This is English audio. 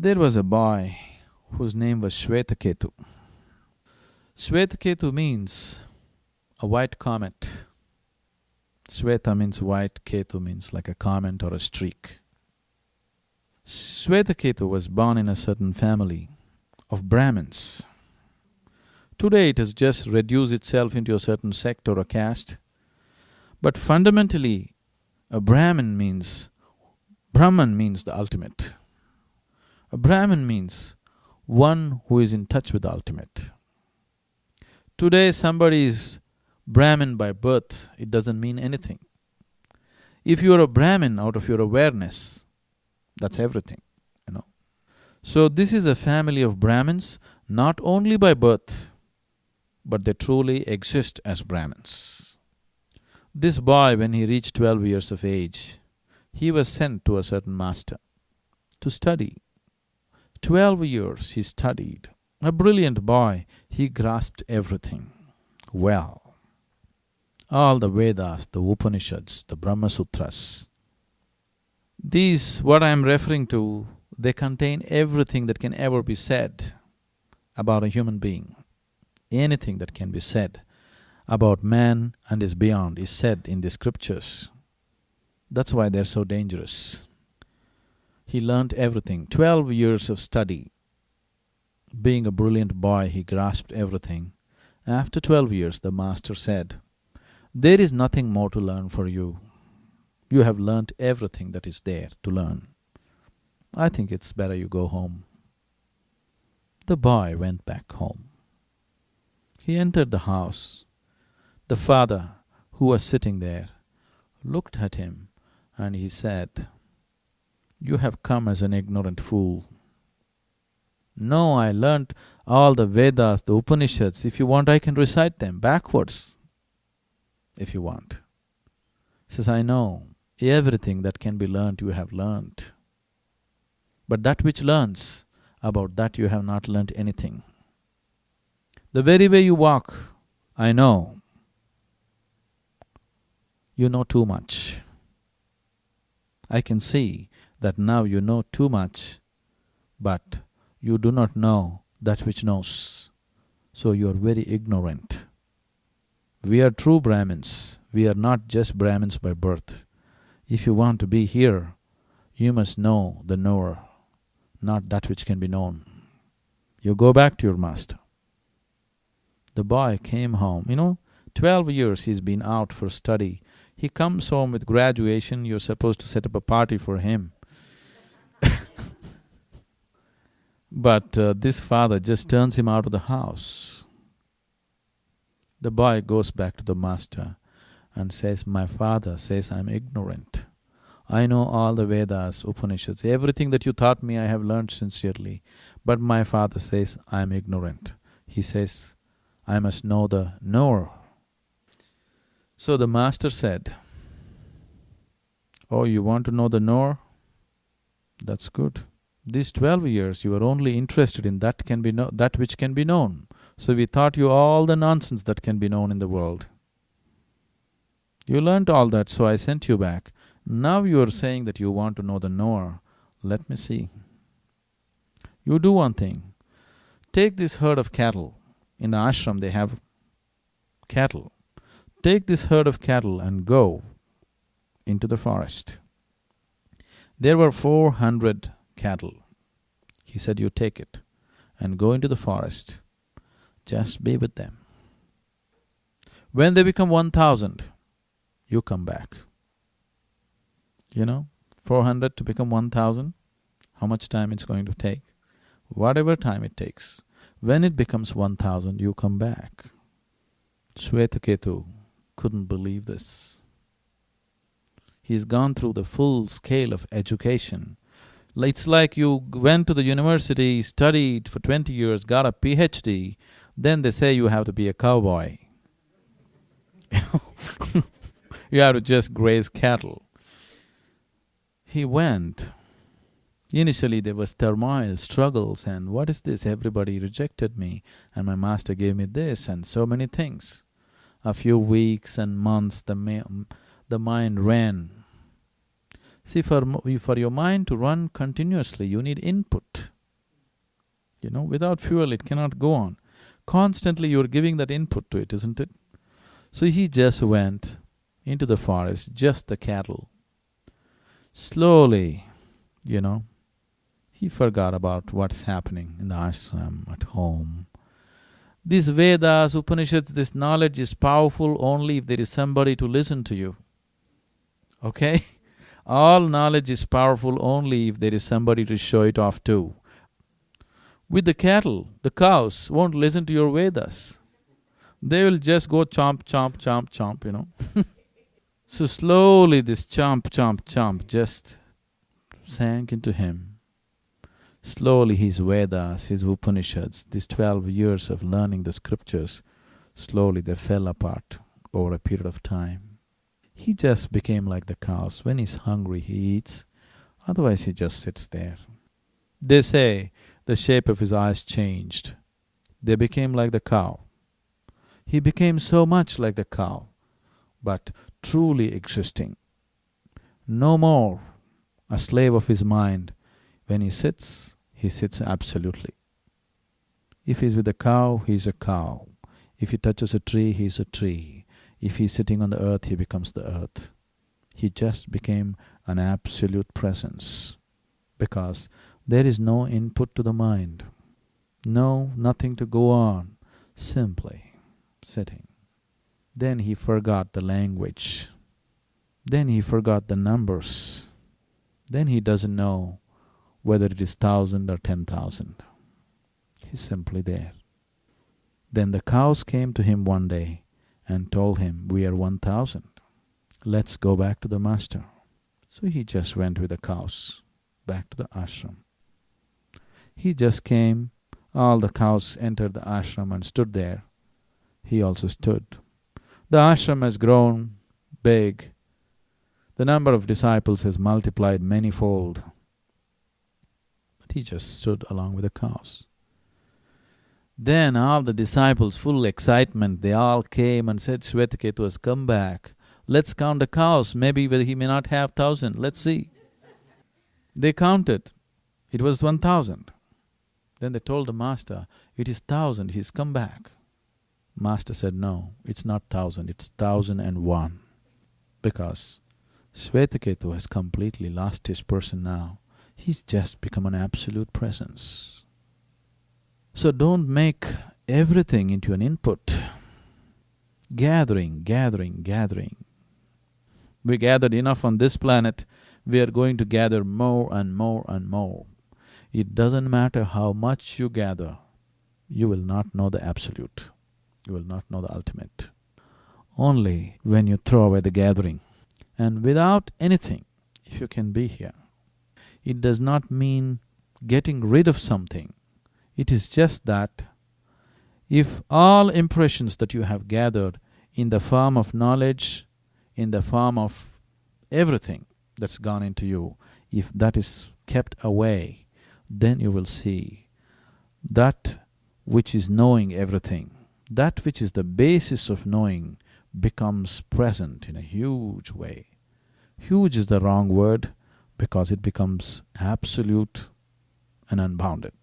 There was a boy whose name was Shvetaketu. Shvetaketu means a white comet. Shveta means white, Ketu means like a comet or a streak. Shvetaketu was born in a certain family of Brahmins. Today it has just reduced itself into a certain sect or a caste. But fundamentally, a Brahman means the ultimate. A Brahman means one who is in touch with the ultimate. Today somebody is Brahmin by birth, it doesn't mean anything. If you are a Brahmin out of your awareness, that's everything, you know. So this is a family of Brahmins, not only by birth, but they truly exist as Brahmins. This boy, when he reached 12 years of age, he was sent to a certain master to study. 12 years he studied. A brilliant boy, he grasped everything well. All the Vedas, the Upanishads, the Brahma Sutras. These, what I am referring to, they contain everything that can ever be said about a human being. Anything that can be said about man and his beyond is said in the scriptures. That's why they're so dangerous. He learnt everything, 12 years of study. Being a brilliant boy, he grasped everything. After 12 years, the master said, "There is nothing more to learn for you. You have learnt everything that is there to learn. I think it's better you go home." The boy went back home. He entered the house. The father, who was sitting there, looked at him and he said, "You have come as an ignorant fool." "No, I learnt all the Vedas, the Upanishads. If you want, I can recite them backwards, if you want." He says, "I know, everything that can be learnt you have learnt. But that which learns, about that you have not learnt anything. The very way you walk, I know. You know too much. I can see that now you know too much, but you do not know that which knows. So you are very ignorant. We are true Brahmins. We are not just Brahmins by birth. If you want to be here, you must know the knower, not that which can be known. You go back to your master." The boy came home. 12 years he's been out for study. He comes home with graduation, you're supposed to set up a party for him. But this father just turns him out of the house. The boy goes back to the master and says, "My father says I'm ignorant. I know all the Vedas, Upanishads, everything that you taught me I have learnt sincerely, but my father says I'm ignorant. He says, I must know the knower." So the master said, "Oh, you want to know the knower? That's good. These 12 years you were only interested in that which can be known. So we taught you all the nonsense that can be known in the world. You learnt all that, so I sent you back. Now you are saying that you want to know the knower. Let me see. You do one thing. Take this herd of cattle. In the ashram they have cattle. Take this herd of cattle and go into the forest. There were 400 cattle. He said, you take it and go into the forest. Just be with them. When they become 1,000, you come back. 400 to become 1,000, how much time it's going to take? Whatever time it takes. When it becomes 1,000, you come back." Shvetaketu couldn't believe this. He's gone through the full scale of education. It's like you went to the university, studied for 20 years, got a PhD, then they say you have to be a cowboy. You have to just graze cattle. He went. Initially there was turmoil, struggles, and what is this? Everybody rejected me, and my master gave me this, and so many things. A few weeks and months the mind ran. See, for your mind to run continuously, you need input. Without fuel it cannot go on. Constantly you're giving that input to it, isn't it? So he just went into the forest, just the cattle. Slowly, he forgot about what's happening in the ashram, at home. These Vedas, Upanishads, this knowledge is powerful only if there is somebody to listen to you. Okay? All knowledge is powerful only if there is somebody to show it off to. With the cattle, the cows won't listen to your Vedas. They will just go chomp, chomp, chomp, chomp, So slowly this chomp, chomp, chomp just sank into him. Slowly his Vedas, his Upanishads, these 12 years of learning the scriptures, slowly they fell apart over a period of time. He just became like the cows. When he's hungry, he eats. Otherwise, he just sits there. They say the shape of his eyes changed. They became like the cow. He became so much like the cow, but truly existing. No more a slave of his mind. When he sits absolutely. If he's with a cow, he's a cow. If he touches a tree, he's a tree. If he's sitting on the earth, he becomes the earth. He just became an absolute presence, because there is no input to the mind. No, nothing to go on, simply sitting. Then he forgot the language. Then he forgot the numbers. Then he doesn't know whether it is 1,000 or 10,000. He's simply there. Then the cows came to him one day and told him, "We are 1,000. Let's go back to the master." So he just went with the cows back to the ashram. He just came, all the cows entered the ashram and stood there. He also stood. The ashram has grown big. The number of disciples has multiplied manyfold. But he just stood along with the cows. Then all the disciples, full excitement, they all came and said, "Shvetaketu has come back. Let's count the cows. Maybe he may not have 1,000. Let's see." They counted. It was 1,000. Then they told the master, "It is 1,000. He's come back." Master said, "No, it's not 1,000. It's 1,001. Because Shvetaketu has completely lost his person now. He's just become an absolute presence. So don't make everything into an input. Gathering, gathering, gathering. We gathered enough on this planet. We are going to gather more and more and more. It doesn't matter how much you gather, you will not know the absolute. You will not know the ultimate. Only when you throw away the gathering. And without anything, if you can be here, it does not mean getting rid of something. It is just that if all impressions that you have gathered in the form of knowledge, in the form of everything that's gone into you, if that is kept away, then you will see that which is knowing everything, that which is the basis of knowing, becomes present in a huge way. Huge is the wrong word, because it becomes absolute and unbounded.